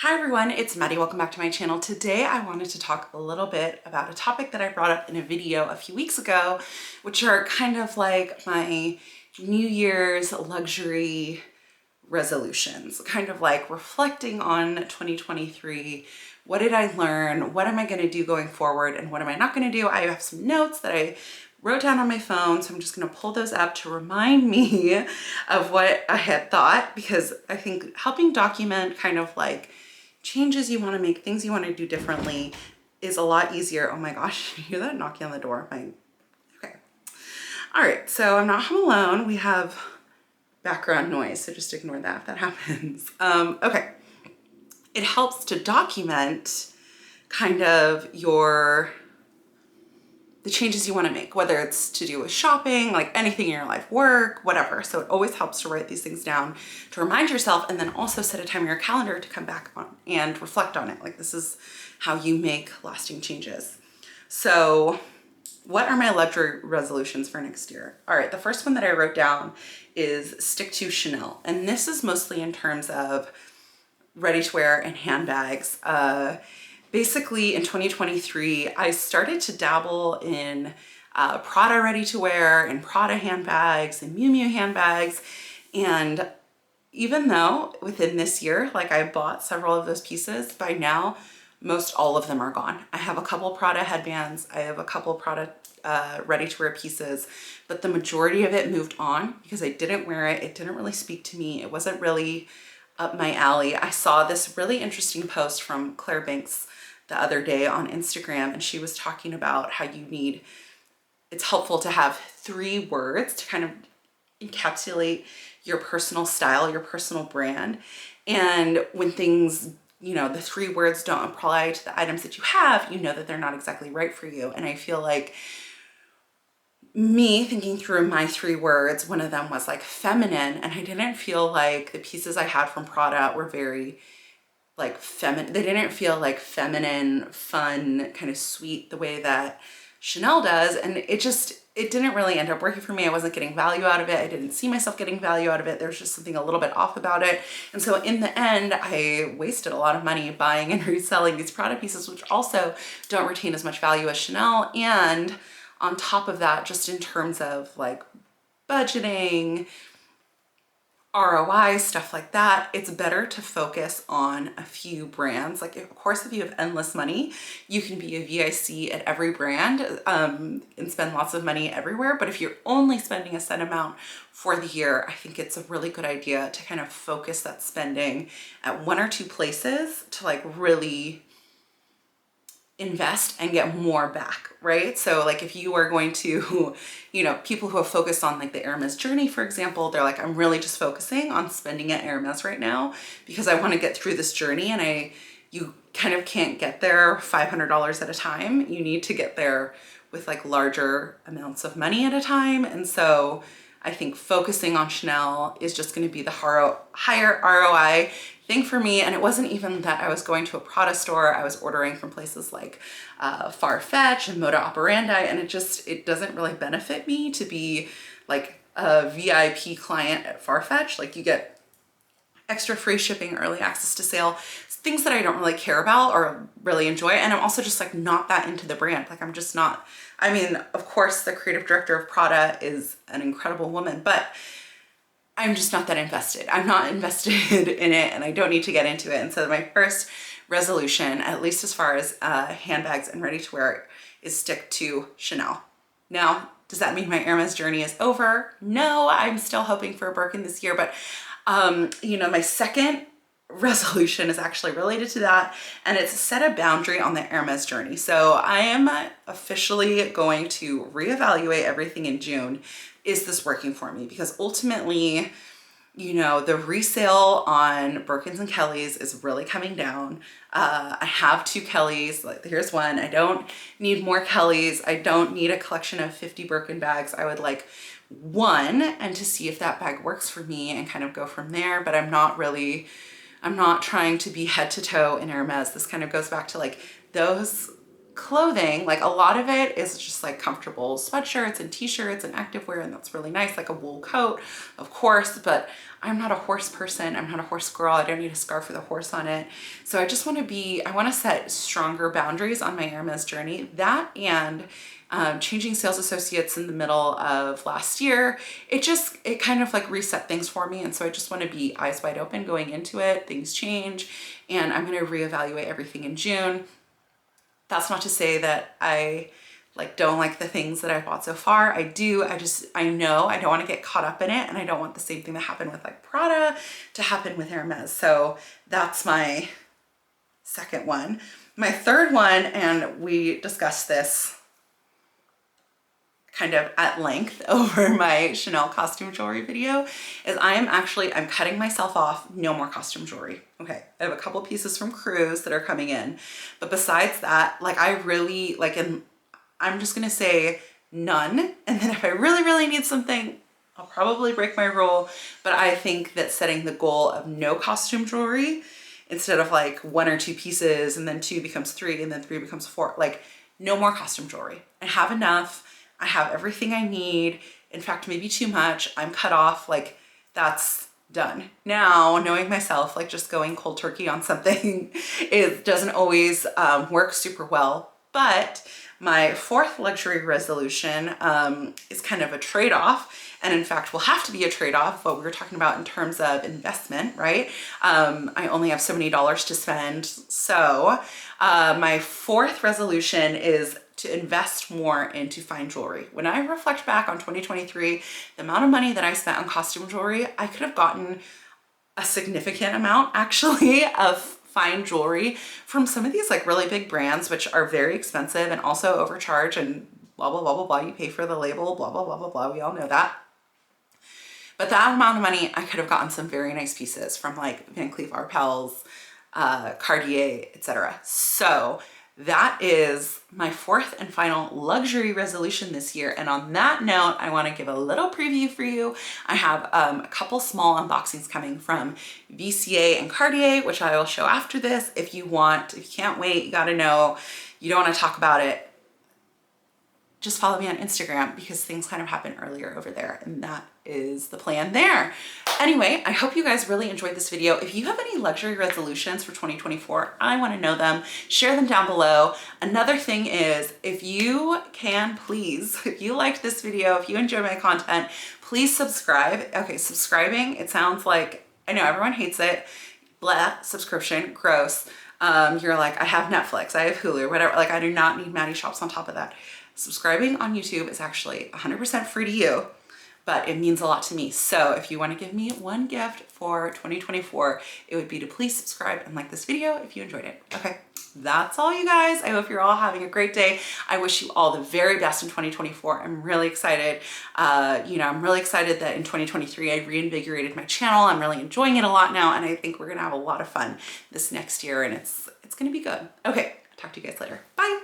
Hi everyone, it's Maddie. Welcome back to my channel. Today I wanted to talk a little bit about a topic that I brought up in a video a few weeks ago, which are kind of like my New Year's luxury resolutions, kind of like reflecting on 2023. What did I learn? What am I going to do going forward? And what am I not going to do? I have some notes that I wrote down on my phone, so I'm just going to pull those up to remind me of what I had thought, because I think helping document kind of like changes you want to make, things you want to do differently is a lot easier. Oh my gosh, you hear that knocking on the door? Okay. All right, so I'm not home alone. We have background noise, so just ignore that if that happens. Okay. It helps to document kind of the changes you want to make, whether it's to do with shopping, like anything in your life, work, whatever. So it always helps to write these things down to remind yourself, and then also set a time in your calendar to come back on and reflect on it. Like, this is how you make lasting changes. So what are my luxury resolutions for next year? All right, the first one that I wrote down is stick to Chanel. And this is mostly in terms of ready-to-wear and handbags. Basically in 2023, I started to dabble in Prada ready-to-wear and Prada handbags and Miu Miu handbags. And even though within this year, like, I bought several of those pieces, by now, most all of them are gone. I have a couple Prada headbands. I have a couple Prada ready-to-wear pieces, but the majority of it moved on because I didn't wear it. It didn't really speak to me. It wasn't really up my alley. I saw this really interesting post from Claire Banks the other day on Instagram, and she was talking about how it's helpful to have 3 words to kind of encapsulate your personal style, your personal brand. And when things, the 3 words don't apply to the items that you have, you know that they're not exactly right for you. And I feel like me thinking through my 3 words, one of them was like feminine, and I didn't feel like the pieces I had from Prada were very like feminine. They didn't feel like feminine, fun, kind of sweet the way that Chanel does. And it didn't really end up working for me. I wasn't getting value out of it. I didn't see myself getting value out of it. There's just something a little bit off about it. And so in the end, I wasted a lot of money buying and reselling these Prada pieces, which also don't retain as much value as Chanel. And on top of that, just in terms of like budgeting, ROI, stuff like that, it's better to focus on a few brands. Like, of course, if you have endless money, you can be a VIC at every brand and spend lots of money everywhere. But if you're only spending a set amount for the year, I think it's a really good idea to kind of focus that spending at 1 or 2 places to like really invest and get more back, right? So like, if you are going to, people who have focused on like the Hermes journey, for example, they're like, I'm really just focusing on spending at Hermes right now because I want to get through this journey, and you kind of can't get there $500 at a time. You need to get there with like larger amounts of money at a time. And so I think focusing on Chanel is just going to be the higher ROI thing for me. And it wasn't even that I was going to a Prada store. I was ordering from places like Farfetch and Moda Operandi, and it doesn't really benefit me to be like a VIP client at Farfetch. Like, you get extra free shipping, early access to sale, things that I don't really care about or really enjoy. And I'm also just like not that into the brand. Like, I'm just not, I mean, of course, the creative director of Prada is an incredible woman, but I'm just not that invested. I'm not invested in it, and I don't need to get into it. And so my first resolution, at least as far as handbags and ready-to-wear, is stick to Chanel. Now, does that mean my Hermes journey is over? No, I'm still hoping for a Birkin this year, but my second resolution is actually related to that, and it's set a boundary on the Hermes journey. So I am officially going to reevaluate everything in June. Is this working for me? Because ultimately, the resale on Birkins and Kellys is really coming down. I have 2 Kellys, like here's one. I don't need more Kellys. I don't need a collection of 50 Birkin bags. I would like one, and to see if that bag works for me and kind of go from there. But I'm not trying to be head to toe in Hermes. This kind of goes back to like those clothing, like a lot of it is just like comfortable sweatshirts and t-shirts and activewear, and that's really nice, like a wool coat, of course, but I'm not a horse person. I'm not a horse girl. I don't need a scarf with a horse on it. So I just want to I want to set stronger boundaries on my Hermes journey. That and changing sales associates in the middle of last year, it kind of like reset things for me. And so I just want to be eyes wide open going into it. Things change, and I'm going to reevaluate everything in June. That's not to say that I don't like the things that I've bought so far. I do. I know I don't want to get caught up in it, and I don't want the same thing that happened with like Prada to happen with Hermes. So that's my second one. My third one, and we discussed this kind of at length over my Chanel costume jewelry video, is I'm cutting myself off. No more costume jewelry. Okay. I have a couple pieces from Cruise that are coming in, but besides that, like I really I'm just going to say none. And then if I really, really need something, I'll probably break my rule. But I think that setting the goal of no costume jewelry instead of like 1 or 2 pieces and then 2 becomes 3 and then 3 becomes 4, like no more costume jewelry. I have enough. I have everything I need. In fact, maybe too much. I'm cut off. Like that's done. Now, knowing myself, like just going cold turkey on something it doesn't always work super well. But my 4th luxury resolution is kind of a trade-off, and in fact will have to be a trade-off, what we were talking about in terms of investment, right? I only have so many dollars to spend. So my 4th resolution is to invest more into fine jewelry. When I reflect back on 2023, the amount of money that I spent on costume jewelry, I could have gotten a significant amount actually of fine jewelry from some of these like really big brands, which are very expensive and also overcharge and blah, blah, blah, blah, blah. You pay for the label, blah, blah, blah, blah, blah. We all know that. But that amount of money, I could have gotten some very nice pieces from like Van Cleef Arpels, Cartier, etc. So that is my 4th and final luxury resolution this year. And on that note, I want to give a little preview for you. I have a couple small unboxings coming from VCA and Cartier, which I will show after this. If you can't wait, you got to know, you don't want to talk about it, just follow me on Instagram because things kind of happen earlier over there, and that is the plan there. Anyway, I hope you guys really enjoyed this video. If you have any luxury resolutions for 2024, I want to know them. Share them down below. Another thing is, if you can, please, if you liked this video, if you enjoy my content, please subscribe. Okay, subscribing, it sounds like, I know everyone hates it. Blah, subscription, gross. You're like, I have Netflix, I have Hulu, whatever. Like, I do not need Maddie Shops on top of that. Subscribing on YouTube is actually 100% free to you, but it means a lot to me. So if you want to give me one gift for 2024, it would be to please subscribe and like this video if you enjoyed it. Okay, that's all, you guys. I hope you're all having a great day. I wish you all the very best in 2024. I'm really excited. I'm really excited that in 2023, I reinvigorated my channel. I'm really enjoying it a lot now, and I think we're gonna have a lot of fun this next year, and it's gonna be good. Okay, talk to you guys later. Bye.